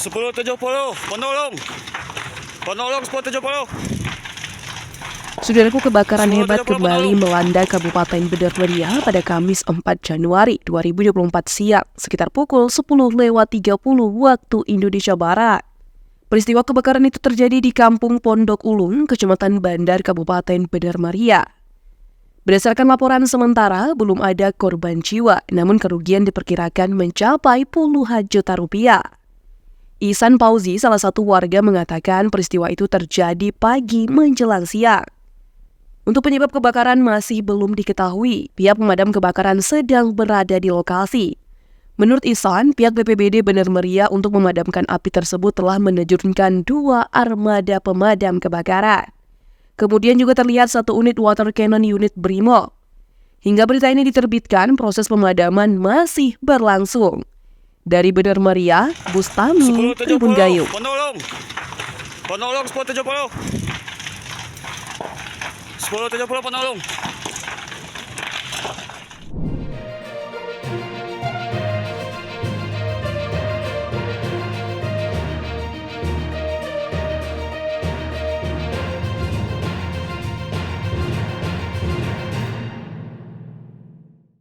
1070, penolong. Penolong 1070. Saudaraku, kebakaran hebat kembali melanda Kabupaten Bener Meriah pada Kamis 4 Januari 2024 siang sekitar pukul 10.30 waktu Indonesia Barat. Peristiwa kebakaran itu terjadi di Kampung Pondok Ulung, Kecamatan Bandar, Kabupaten Bener Meriah. Berdasarkan laporan sementara, belum ada korban jiwa, namun kerugian diperkirakan mencapai puluhan juta rupiah. Ihsan Pauzi, salah satu warga, mengatakan peristiwa itu terjadi pagi menjelang siang. Untuk penyebab kebakaran masih belum diketahui, pihak pemadam kebakaran sedang berada di lokasi. Menurut Ihsan, pihak BPBD Bener Meriah untuk memadamkan api tersebut telah menerjunkan 2 armada pemadam kebakaran. Kemudian juga terlihat 1 unit water cannon unit Brimob. Hingga berita ini diterbitkan, proses pemadaman masih berlangsung. Dari Bener Meriah, Bustami, Tribun Gayo. Penolong. Penolong 1070. 1070 penolong.